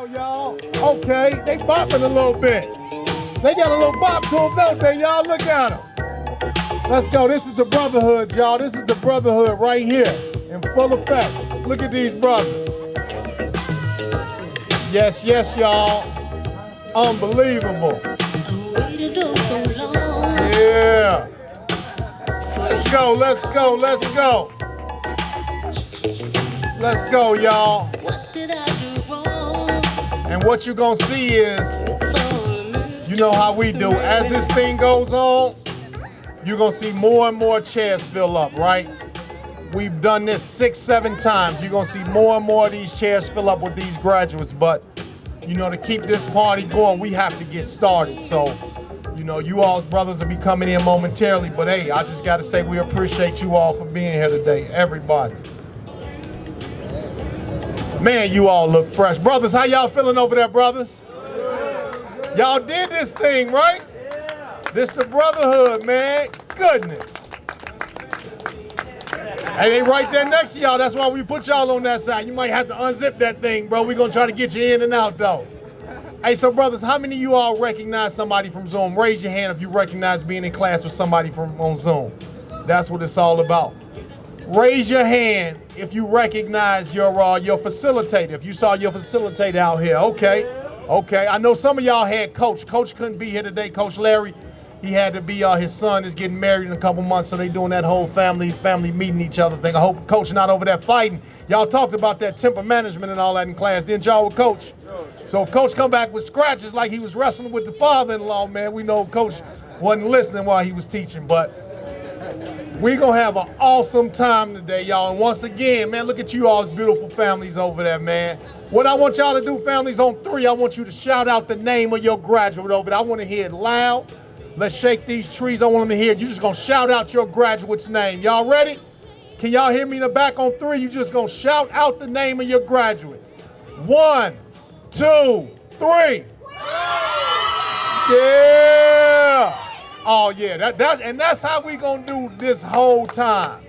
go, y'all. Okay, they bopping a little bit. They got a little bop to them, don't they, y'all? Look at them. Let's go. This is the brotherhood, y'all. This is the brotherhood right here in full effect. Look at these brothers. Yes, yes, y'all. Unbelievable. Yeah. Let's go, let's go, let's go. Let's go, y'all. And what you're gonna see is, you know how we do. As this thing goes on, you're gonna see more and more chairs fill up, right? We've done this 6, 7 times. You're gonna see more and more of these chairs fill up with these graduates, but you know, to keep this party going, we have to get started. So, you know, you all brothers will be coming in momentarily, but hey, I just gotta say we appreciate you all for being here today, everybody. Man, you all look fresh. Brothers, how y'all feeling over there, brothers? Y'all did this thing, right? This the brotherhood, man. Goodness. Hey, they right there next to y'all. That's why we put y'all on that side. You might have to unzip that thing, bro. We're gonna try to get you in and out, though. Hey, so brothers, how many of you all recognize somebody from Zoom? Raise your hand if you recognize being in class with somebody from on Zoom. That's what it's all about. Raise your hand if you recognize your facilitator. If you saw your facilitator out here, okay. Okay, I know some of y'all had Coach. Coach couldn't be here today, Coach Larry. He had to be, his son is getting married in a couple months, so they doing that whole family meeting each other thing. I hope Coach not over there fighting. Y'all talked about that temper management and all that in class, didn't y'all with Coach? So if Coach come back with scratches like he was wrestling with the father-in-law, man, we know Coach wasn't listening while he was teaching, but we're gonna have an awesome time today, y'all. And once again, man, look at you all's beautiful families over there, man. What I want y'all to do, families, on 3, I want you to shout out the name of your graduate over there. I want to hear it loud. Let's shake these trees. I want them to hear it. You're just gonna shout out your graduate's name. Y'all ready? Can y'all hear me in the back on 3? You just gonna shout out the name of your graduate. 1, 2, 3. Yeah. Oh yeah, that's how we gonna do this whole time.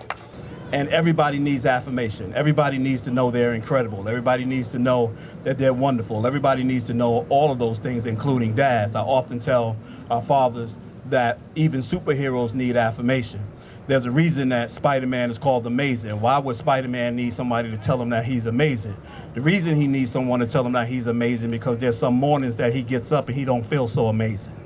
And everybody needs affirmation. Everybody needs to know they're incredible. Everybody needs to know that they're wonderful. Everybody needs to know all of those things, including dads. I often tell our fathers that even superheroes need affirmation. There's a reason that Spider-Man is called amazing. Why would Spider-Man need somebody to tell him that he's amazing? The reason he needs someone to tell him that he's amazing because there's some mornings that he gets up and he don't feel so amazing,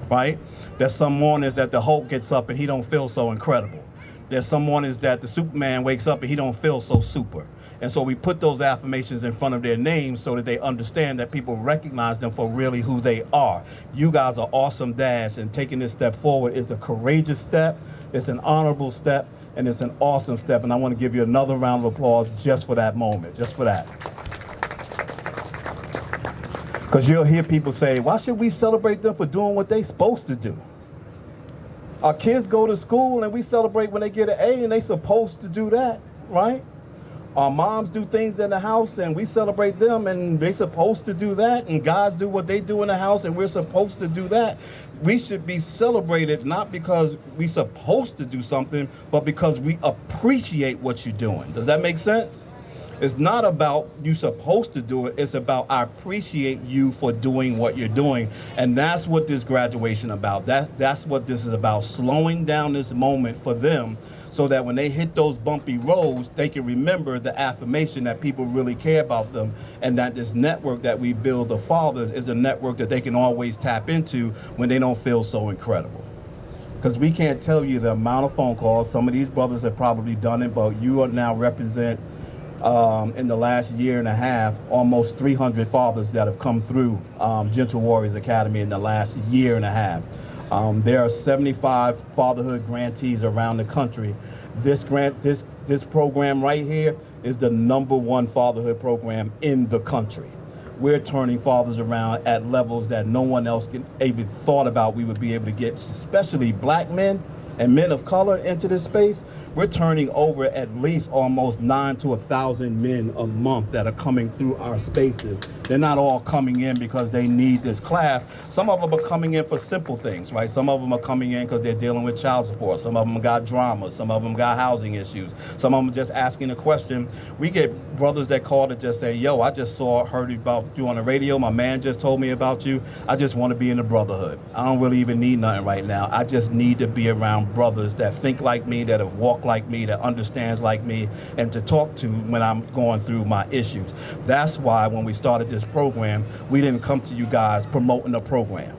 right? There's some mornings that the Hulk gets up and he don't feel so incredible. There's some mornings that the Superman wakes up and he don't feel so super. And so we put those affirmations in front of their names so that they understand that people recognize them for really who they are. You guys are awesome dads, and taking this step forward is a courageous step, it's an honorable step, and it's an awesome step. And I want to give you another round of applause just for that moment, just for that. Because you'll hear people say, why should we celebrate them for doing what they're supposed to do? Our kids go to school and we celebrate when they get an A and they supposed to do that, right? Our moms do things in the house and we celebrate them and they supposed to do that, and guys do what they do in the house and we're supposed to do that. We should be celebrated not because we supposed to do something, but because we appreciate what you're doing. Does that make sense? It's not about you supposed to do it, it's about I appreciate you for doing what you're doing. And that's what this graduation about. That's what this is about, slowing down this moment for them so that when they hit those bumpy roads, they can remember the affirmation that people really care about them, and that this network that we build, the fathers, is a network that they can always tap into when they don't feel so incredible. Because we can't tell you the amount of phone calls, some of these brothers have probably done it, but you are now represent in the last year and a half, almost 300 fathers that have come through Gentle Warriors Academy in the last year and a half. There are 75 fatherhood grantees around the country. This program right here is the #1 fatherhood program in the country. We're turning fathers around at levels that no one else can even thought about we would be able to get, especially black men and men of color into this space, we're turning over at least almost 900 to 1,000 men a month that are coming through our spaces. They're not all coming in because they need this class. Some of them are coming in for simple things, right? Some of them are coming in because they're dealing with child support. Some of them got drama. Some of them got housing issues. Some of them are just asking a question. We get brothers that call to just say, yo, I just heard about you on the radio. My man just told me about you. I just want to be in the brotherhood. I don't really even need nothing right now. I just need to be around brothers that think like me, that have walked like me, that understands like me, and to talk to when I'm going through my issues. That's why when we started this program, we didn't come to you guys promoting a program,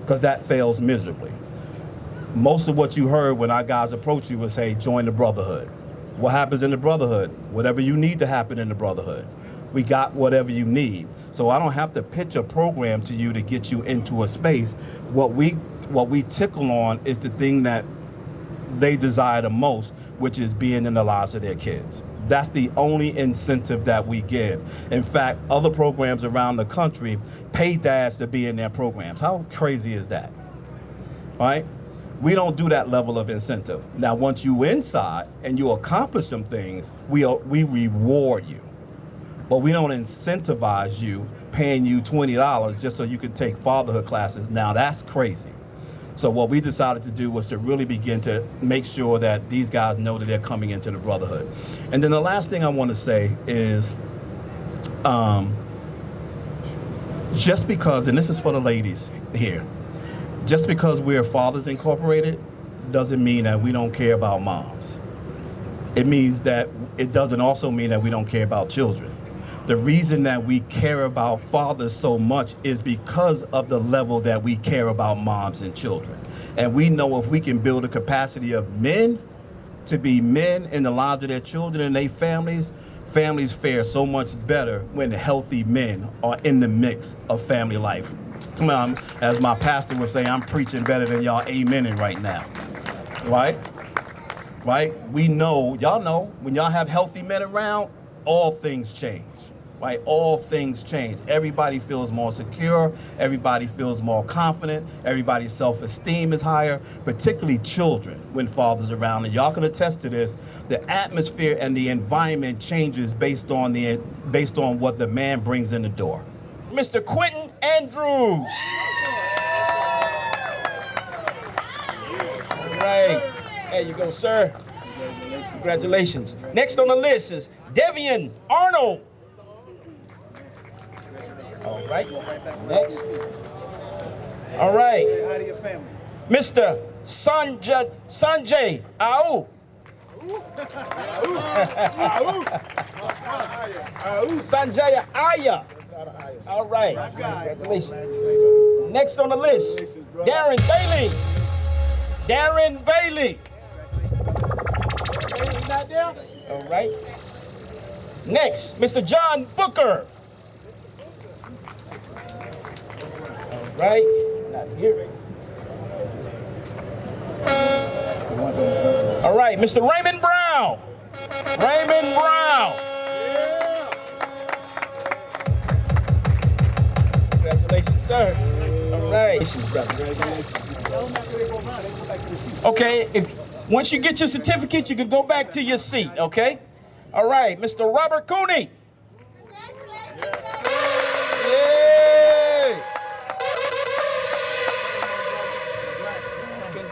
because that fails miserably. Most of what you heard when our guys approach you was say, join the brotherhood. What happens in the brotherhood? Whatever you need to happen in the brotherhood. We got whatever you need. So I don't have to pitch a program to you to get you into a space. What we tickle on is the thing that they desire the most, which is being in the lives of their kids. That's the only incentive that we give. In fact, other programs around the country pay dads to be in their programs. How crazy is that? All right? We don't do that level of incentive. Now, once you inside and you accomplish some things, we reward you. But we don't incentivize you paying you $20 just so you can take fatherhood classes. Now, that's crazy. So what we decided to do was to really begin to make sure that these guys know that they're coming into the brotherhood. And then the last thing I want to say is, just because, and this is for the ladies here, just because we're Fathers Incorporated doesn't mean that we don't care about moms. It doesn't also mean that we don't care about children. The reason that we care about fathers so much is because of the level that we care about moms and children. And we know if we can build a capacity of men to be men in the lives of their children and their families, families fare so much better when healthy men are in the mix of family life. Come on, as my pastor would say, I'm preaching better than y'all amening right now, right? Right? We know, y'all know, when y'all have healthy men around, all things change. Right? All things change. Everybody feels more secure. Everybody feels more confident. Everybody's self-esteem is higher, particularly children when father's around. And y'all can attest to this. The atmosphere and the environment changes based on what the man brings in the door. Mr. Quentin Andrews. All right. There you go, sir. Congratulations. Next on the list is Devian Arnold. All right, next. All right. Mr. Sanjay Au. Sanjay Aya. All right, congratulations. Next on the list, Darren Bailey. Darren Bailey. All right. Next, Mr. John Booker. Right? Not here. All right, Mr. Raymond Brown. Raymond Brown. Congratulations, sir. All right. Okay, once you get your certificate, you can go back to your seat, okay? All right, Mr. Robert Cooney.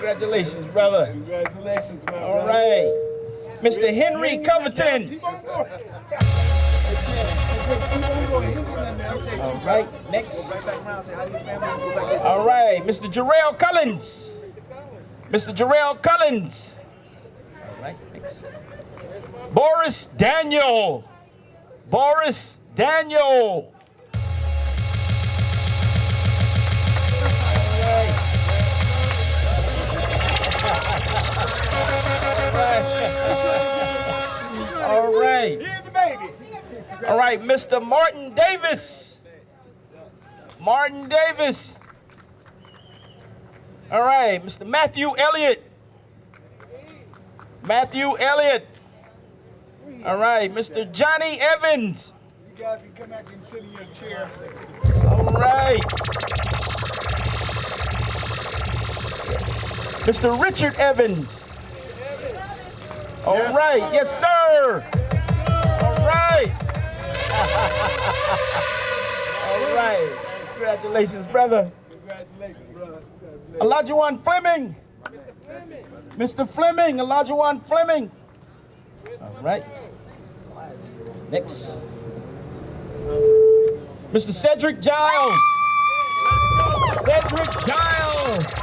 Congratulations, brother. Congratulations, man. All right. Mr. Henry Covington. All right, next. All right, Mr. Jarrell Collins. Mr. Jarrell Collins. All right, next. Boris Daniel. Boris Daniel. All right. All right, Mr. Martin Davis. Martin Davis. All right, Mr. Matthew Elliott. Matthew Elliott. All right, Mr. Johnny Evans. You guys can come back and sit in your chair. All right. Mr. Richard Evans. All right, yes, sir. All right. All right. Congratulations, brother. Congratulations, brother. Elijah Fleming. Mr. Fleming, Elijah Fleming. All right. Next. Mr. Cedric Giles. Cedric Giles.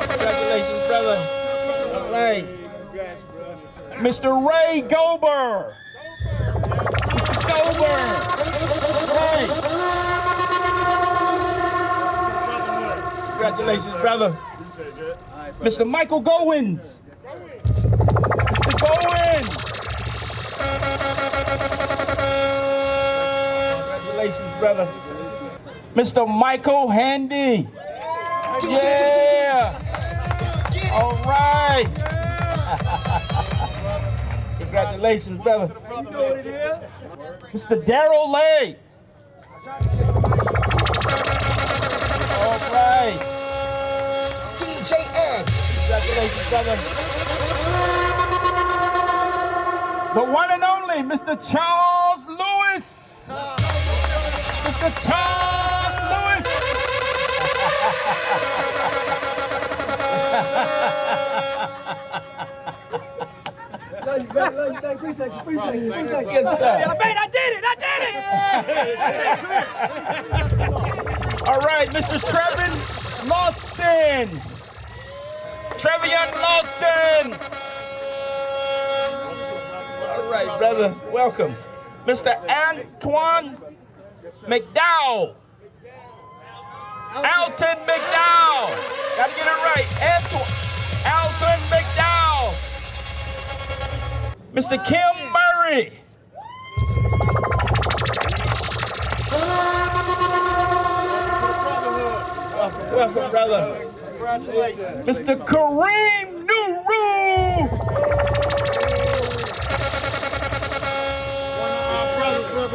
Congratulations, brother. All right. Mr. Ray Gober. Mr. Gober. All right. Congratulations, brother. Mr. Michael Goins. Mr. Goins. Congratulations, brother. Mr. Michael Handy. Yeah. All right. Congratulations, brother. Mr. Darrell Lay. All right. DJ Ed. Congratulations, brother. The one and only Mr. Charles Lewis. Mr. Charles Lewis. Love you, appreciate you. Yes, sir. I did it. All right, Mr. Trevin Lawson. Trevion Lawson. All right, brother, welcome. Mr. Antoine McDowell. Alton McDowell. Gotta get it right. Alton McDowell. Mr. Kim Murray. Welcome, brother. Mr. Kareem Nuru.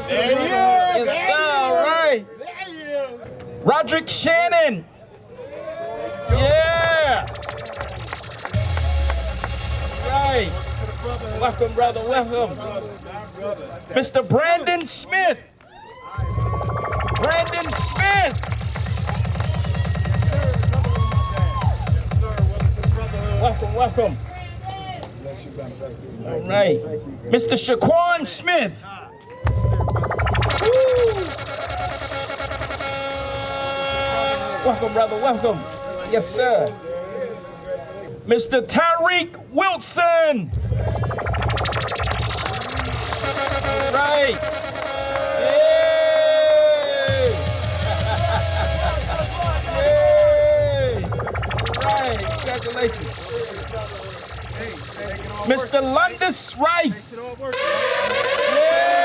There he is. Yes, sir. All right. Roderick Shannon. Yeah. Right. Welcome, brother. Welcome. Mr. Brandon Smith. Brandon Smith. Welcome, welcome. All right. Mr. Shaquan Smith. Woo. Welcome, brother, welcome. Yes, sir. Mr. Tyreek Wilson. All right. Yay. Yay. All right, congratulations. Mr. Lundis Rice. Yay!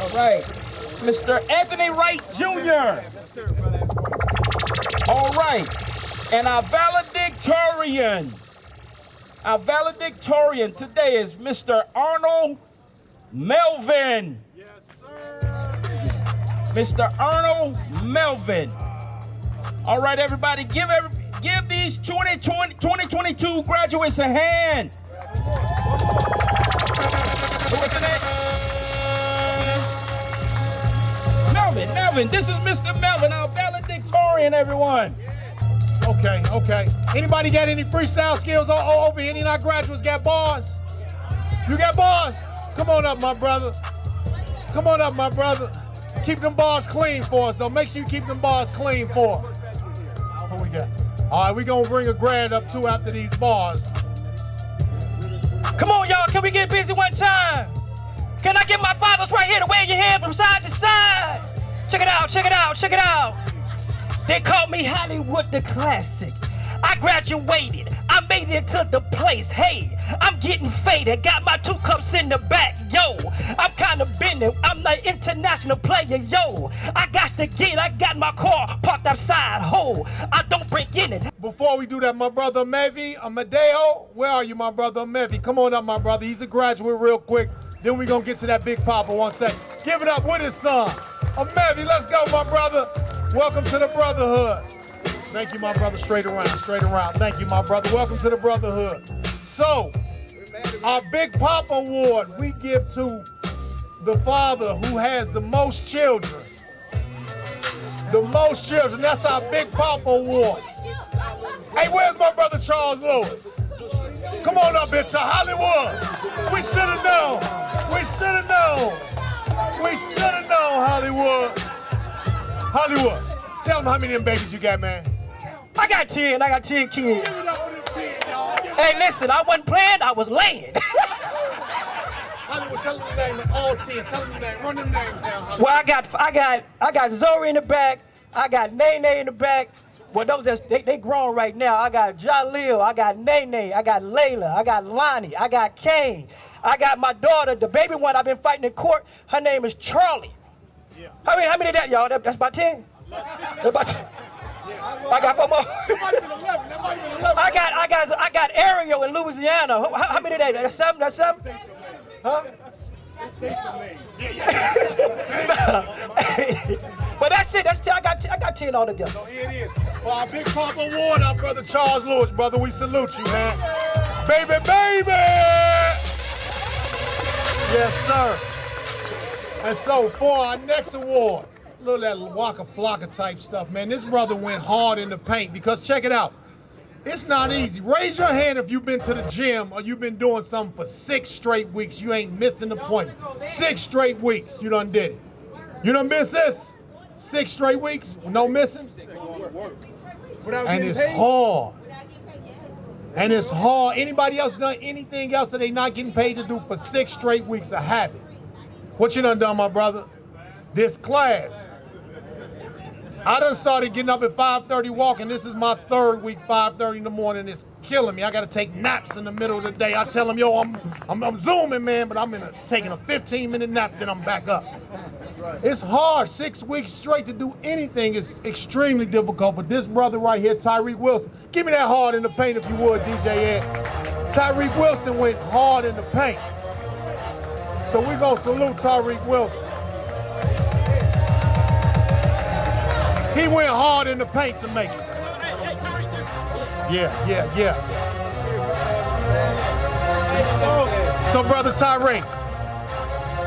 All right. Mr. Anthony Wright Jr. All right. And our valedictorian. Our valedictorian today is Mr. Arnold Melvin. Yes, sir. Mr. Arnold Melvin. All right, everybody, give these 2022 graduates a hand. What's the name? Melvin. This is Mr. Melvin, our valedictorian, everyone. Okay. Anybody got any freestyle skills over here? Any of our graduates got bars? You got bars? Come on up, my brother. Keep them bars clean for us, though. Make sure you keep them bars clean for us. What we got? All right, we gonna bring a grad up too after these bars. Come on, y'all. Can we get busy one time? Can I get my fathers right here to wave your hand from side to side? Check it out. They call me Hollywood the Classic. I graduated. I made it to the place. Hey, I'm getting faded. Got my 2 cups in the back. Yo, I'm kind of bending. I'm the international player. Yo, I got my car parked outside. Ho, I don't break in it. Before we do that, my brother Mevi, Amadeo, where are you, my brother Mevi? Come on up, my brother. He's a graduate real quick. Then we gonna get to that Big Papa 1 second. Give it up with his son. Matthew, let's go, my brother. Welcome to the brotherhood. Thank you, my brother. Straight around, straight around. Thank you, my brother. Welcome to the brotherhood. So, our Big Papa Award we give to the father who has the most children. The most children. That's our Big Papa Award. Hey, where's my brother Charles Lewis? Come on up here, Hollywood. We should have known. We should have known. We should have known, Hollywood. Hollywood, tell them how many of them babies you got, man. I got 10 kids. Hey, listen, I wasn't playing, I was laying. Hollywood, tell them the name of all 10. Tell them the name. Run them names down, Hollywood. Well, I got Zori in the back. I got Nene in the back. Well, those they grown right now. I got Jaleel. I got Nene. I got Layla. I got Lonnie. I got Kane. I got my daughter, the baby one I've been fighting in court. Her name is Charlie. Yeah. How many of that, y'all? That's about 10. That's about 10. I got 4 more. I got Ariel in Louisiana. How many of that? That's 7. That's 7. Huh? But that's it. That's 10. I got 10 altogether. So here it is. For our Big Papa Award, our brother Charles Lewis, brother, we salute you, man. Baby, baby! Yes, sir. And so for our next award, a little that Waka Flocka type stuff, man. This brother went hard in the paint because check it out. It's not easy. Raise your hand if you've been to the gym or you've been doing something for 6 straight weeks. You ain't missed an appointment. 6 straight weeks, you done did it. You done missed this? 6 straight weeks, no missing? And it's hard. And it's hard. Anybody else done anything else that they not getting paid to do for 6 straight weeks? A habit. What you done, my brother? This class. I done started getting up at 5:30 walking. This is my 3rd week, 5:30 in the morning. It's killing me. I gotta take naps in the middle of the day. I tell them, yo, I'm zooming, man, but I'm taking a 15-minute nap, then I'm back up. It's hard. 6 weeks straight to do anything is extremely difficult. But this brother right here, Tyreek Wilson, give me that hard in the paint if you would, DJ Ed. Tyreek Wilson went hard in the paint. So we're gonna salute Tyreek Wilson. He went hard in the paint to make it. Yeah. So, brother Tyreek,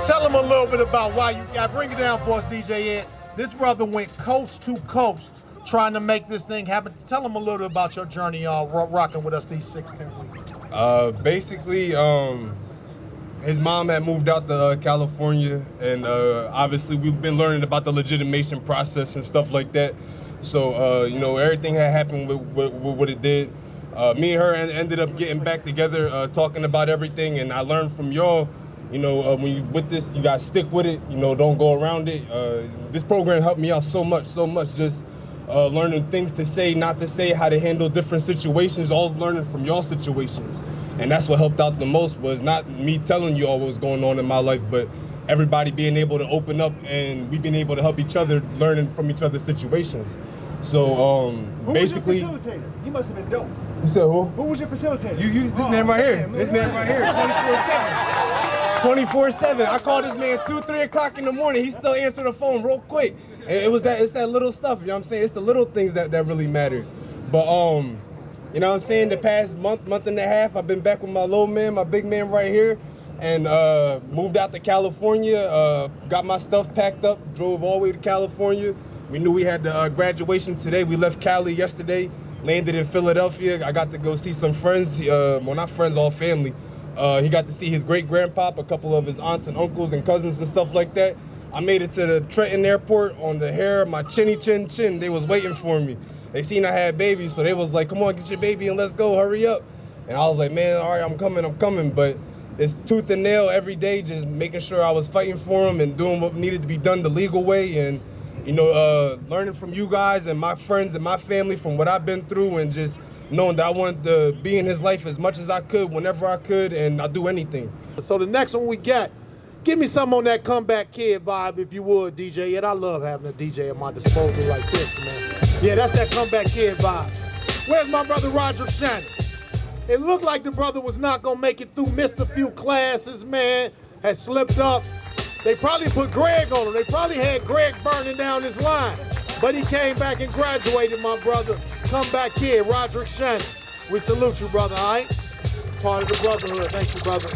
tell him a little bit about why you got. Bring it down for us, DJ Ed. This brother went coast to coast trying to make this thing happen. Tell him a little bit about your journey rocking with us these 16 weeks. Basically, his mom had moved out to California, and obviously we've been learning about the legitimation process and stuff like that. So, everything had happened with what it did. Me and her ended up getting back together, talking about everything, and I learned from y'all, when you with this, you gotta stick with it, don't go around it. This program helped me out so much, just learning things to say, not to say, how to handle different situations, all learning from y'all situations. And that's what helped out the most, was not me telling you all what was going on in my life, but everybody being able to open up and we being able to help each other, learning from each other's situations. So basically, who was your facilitator? He must have been dope. You said who? Who was your facilitator? This man right here. This man right here, 24/7. I called this man 2, 3 o'clock in the morning. He still answered the phone real quick. And it's that little stuff. You know what I'm saying? It's the little things that really matter. But you know what I'm saying? The past month and a half, I've been back with my little man, my big man right here, and moved out to California, got my stuff packed up, drove all the way to California. We knew we had the graduation today. We left Cali yesterday, landed in Philadelphia. I got to go see some friends, well, not friends, all family. He got to see his great-grandpop, a couple of his aunts and uncles and cousins and stuff like that. I made it to the Trenton airport on the hair of my chinny chin. They was waiting for me. They seen I had babies, so they was like, come on, get your baby and let's go, hurry up. And I was like, man, all right, I'm coming. But it's tooth and nail every day, just making sure I was fighting for him and doing what needed to be done the legal way. And, learning from you guys and my friends and my family from what I've been through, and just knowing that I wanted to be in his life as much as I could, whenever I could, and I'll do anything. So the next one we got, give me some on that comeback kid vibe, if you would, DJ. And I love having a DJ at my disposal like this, man. Yeah, that's that comeback kid vibe. Where's my brother Roderick Shannon? It looked like the brother was not gonna make it through, missed a few classes, man, had slipped up. They probably put Greg on him. They probably had Greg burning down his line. But he came back and graduated, my brother. Come back here, Roderick Shannon. We salute you, brother, all right? Part of the brotherhood. Thank you, brother.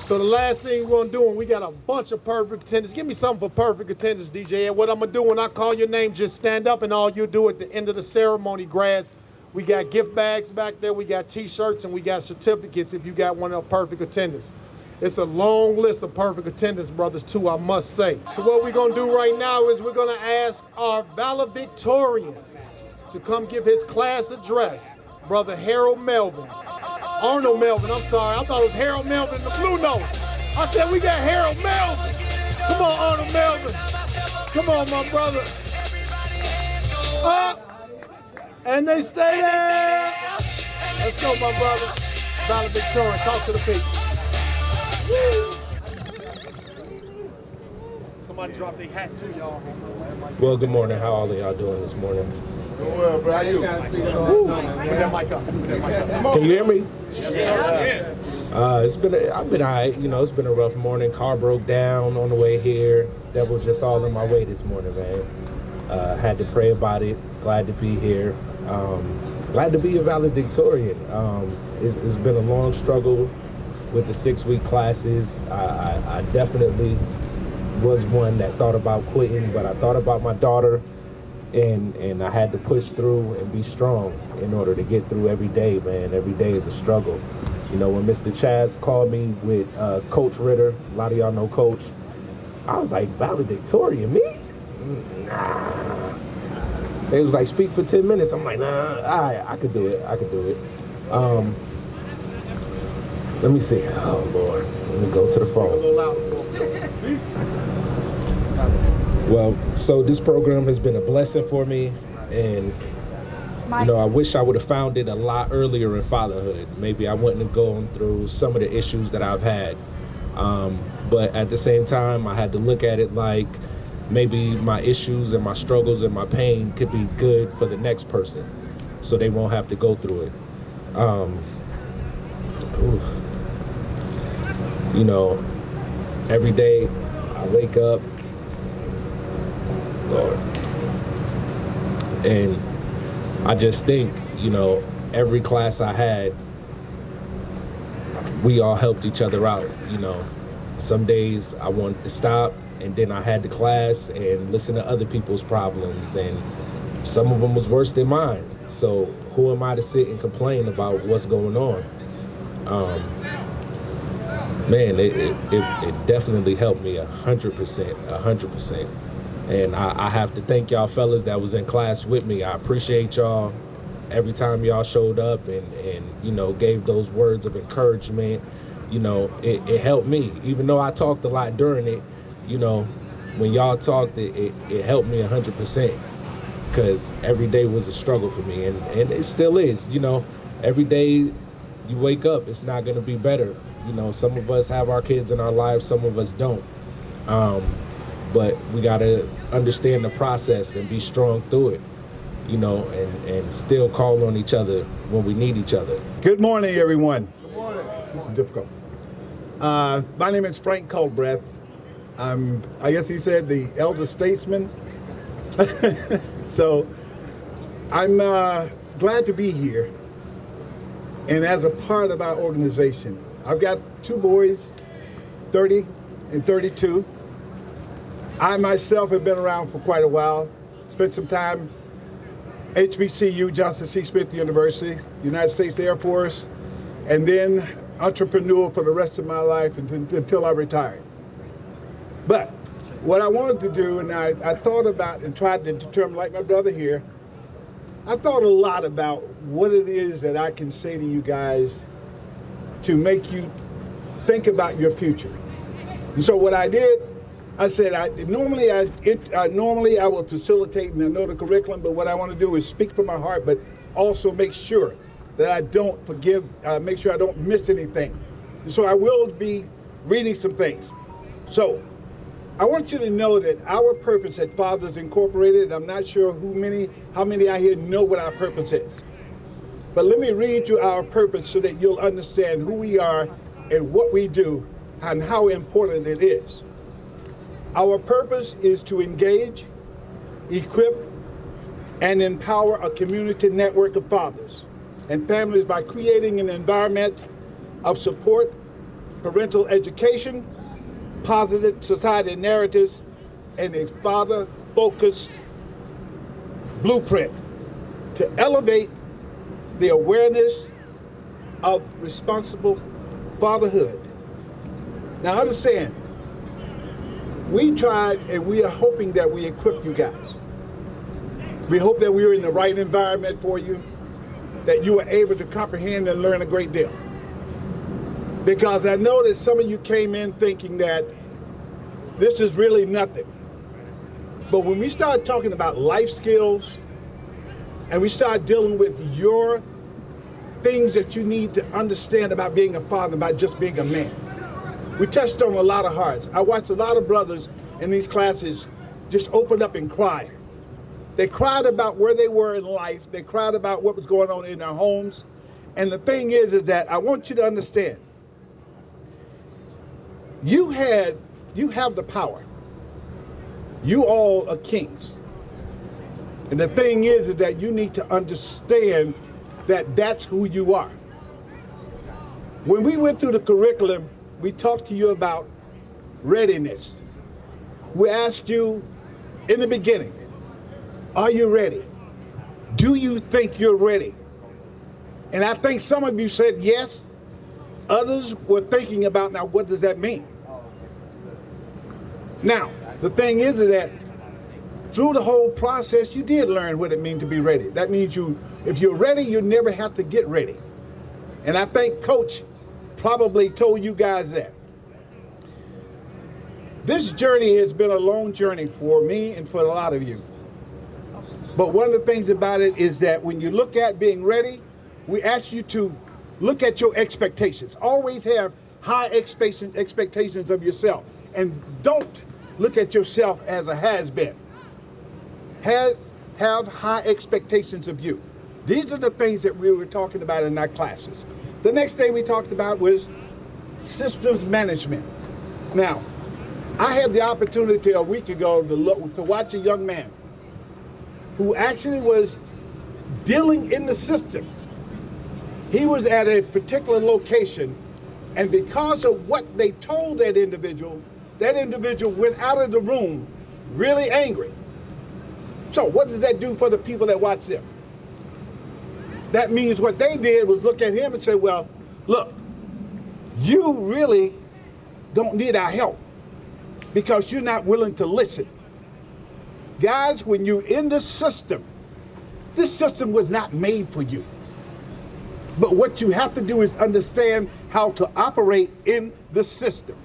So the last thing we're gonna do, and we got a bunch of perfect attendance. Give me something for perfect attendance, DJ. And what I'm gonna do when I call your name, just stand up, and all you do at the end of the ceremony, grads, we got gift bags back there, we got t-shirts, and we got certificates if you got one of perfect attendance. It's a long list of perfect attendance, brothers, too, I must say. So what we're gonna do right now is we're gonna ask our valedictorian to come give his class address, Brother Harold Melvin. Arnold Melvin, I'm sorry, I thought it was Harold Melvin, the Blue Notes. I said we got Harold Melvin. Come on, Arnold Melvin. Come on, my brother. Up, and they stay there. Let's go, my brother. Valedictorian, talk to the people. Somebody dropped their hat too, y'all. Well, good morning. How all of y'all doing this morning? Doing well, bro. How you? Put that mic up. Can you hear me? Yeah. I've been all right. You know, it's been a rough morning. Car broke down on the way here. That was just all in my way this morning, man. Had to pray about it. Glad to be here. Glad to be a valedictorian. It's been a long struggle with the 6-week classes. I definitely was one that thought about quitting, but I thought about my daughter, and I had to push through and be strong in order to get through every day, man. Every day is a struggle. You know, when Mr. Chaz called me with Coach Ritter, a lot of y'all know Coach, I was like, valedictorian, me? Nah. They was like, speak for 10 minutes. I'm like, nah, all right, I could do it. Let me see. Oh, Lord. Let me go to the phone. Well, so this program has been a blessing for me, and you know, I wish I would have found it a lot earlier in fatherhood. Maybe I wouldn't have gone through some of the issues that I've had. But at the same time, I had to look at it like maybe my issues and my struggles and my pain could be good for the next person, so they won't have to go through it. You know, every day I wake up, Lord, and I just think, you know, every class I had, we all helped each other out. You know, some days I wanted to stop, and then I had the class and listen to other people's problems, and some of them was worse than mine. So who am I to sit and complain about what's going on? Man, it definitely helped me 100%. And I have to thank y'all fellas that was in class with me. I appreciate y'all every time y'all showed up and you know, gave those words of encouragement. You know, it helped me. Even though I talked a lot during it, you know, when y'all talked, it helped me 100%. Because every day was a struggle for me, and it still is. You know, every day you wake up, it's not going to be better. You know, some of us have our kids in our lives, some of us don't. But we got to understand the process and be strong through it, you know, and still call on each other when we need each other. Good morning, everyone. Good morning. This is difficult. My name is Frank Culbreath. I guess he said the elder statesman. So I'm glad to be here and as a part of our organization. I've got 2 boys, 30 and 32. I myself have been around for quite a while. Spent some time HBCU, Johnson C. Smith University, United States Air Force, and then entrepreneur for the rest of my life until I retired. But what I wanted to do, and I thought about and tried to determine, like my brother here, I thought a lot about what it is that I can say to you guys to make you think about your future. And so what I did, I said, normally I will facilitate and I know the curriculum, but what I want to do is speak from my heart, but also make sure that I don't make sure I don't miss anything. And so I will be reading some things. So I want you to know that our purpose at Fathers Incorporated, I'm not sure how many out here know what our purpose is. But let me read you our purpose so that you'll understand who we are and what we do and how important it is. Our purpose is to engage, equip, and empower a community network of fathers and families by creating an environment of support, parental education, positive society narratives, and a father-focused blueprint to elevate the awareness of responsible fatherhood. Now understand, we tried and we are hoping that we equip you guys. We hope that we are in the right environment for you, that you are able to comprehend and learn a great deal. Because I know that some of you came in thinking that this is really nothing. But when we start talking about life skills and we start dealing with your things that you need to understand about being a father, about just being a man, we touched on a lot of hearts. I watched a lot of brothers in these classes just open up and cry. They cried about where they were in life. They cried about what was going on in their homes. And the thing is that I want you to understand, you have the power. You all are kings. And the thing is that you need to understand that that's who you are. When we went through the curriculum, we talked to you about readiness. We asked you in the beginning, are you ready? Do you think you're ready? And I think some of you said yes. Others were thinking about, now what does that mean? Now, the thing is that through the whole process, you did learn what it means to be ready. That means if you're ready, you never have to get ready. And I think Coach probably told you guys that. This journey has been a long journey for me and for a lot of you. But one of the things about it is that when you look at being ready, we ask you to look at your expectations. Always have high expectations of yourself. And don't look at yourself as a has-been. Have high expectations of you. These are the things that we were talking about in our classes. The next thing we talked about was systems management. Now, I had the opportunity a week ago to watch a young man who actually was dealing in the system. He was at a particular location, and because of what they told that individual went out of the room really angry. So what does that do for the people that watch them? That means what they did was look at him and say, well, look, you really don't need our help because you're not willing to listen. Guys, when you're in this system was not made for you. But what you have to do is understand how to operate in the system.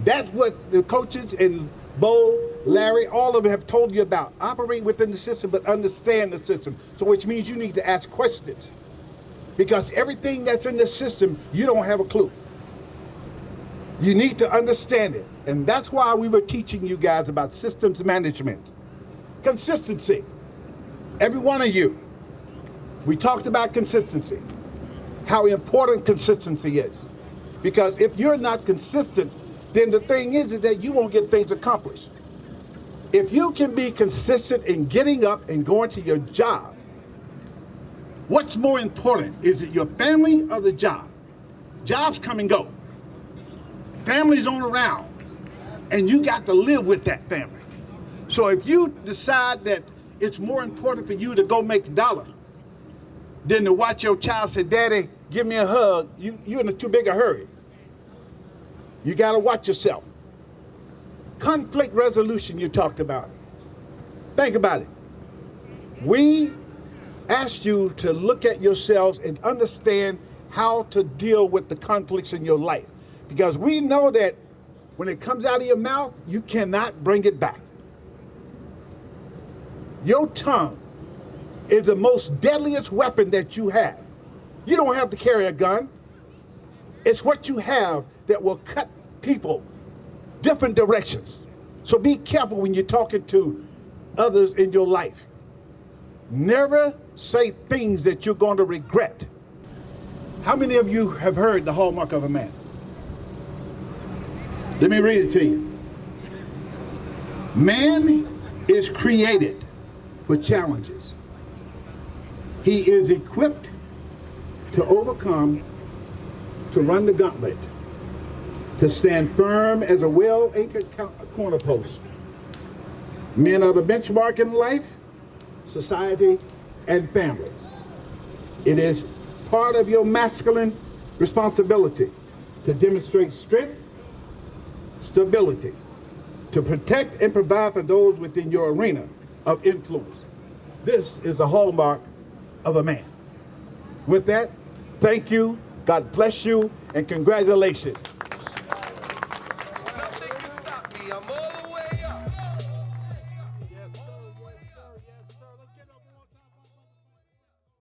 That's what the coaches and Bo, Larry, all of them have told you about. Operate within the system, but understand the system. So which means you need to ask questions. Because everything that's in the system, you don't have a clue. You need to understand it. And that's why we were teaching you guys about systems management. Consistency. Every one of you. We talked about consistency. How important consistency is. Because if you're not consistent, then the thing is that you won't get things accomplished. If you can be consistent in getting up and going to your job, what's more important? Is it your family or the job? Jobs come and go. Families on around. And you got to live with that family. So if you decide that it's more important for you to go make a dollar than to watch your child say, Daddy, give me a hug, you're in a too big a hurry. You got to watch yourself. Conflict resolution you talked about. Think about it. We asked you to look at yourselves and understand how to deal with the conflicts in your life. Because we know that when it comes out of your mouth, you cannot bring it back. Your tongue is the most deadliest weapon that you have. You don't have to carry a gun. It's what you have that will cut people different directions. So be careful when you're talking to others in your life. Never say things that you're going to regret. How many of you have heard the hallmark of a man? Let me read it to you. Man is created for challenges. He is equipped to overcome, to run the gauntlet, to stand firm as a well-anchored corner post. Men are the benchmark in life, society, and family. It is part of your masculine responsibility to demonstrate strength, stability, to protect and provide for those within your arena of influence. This is the hallmark of a man. With that, thank you, God bless you, and congratulations. Nothing can stop me. I'm all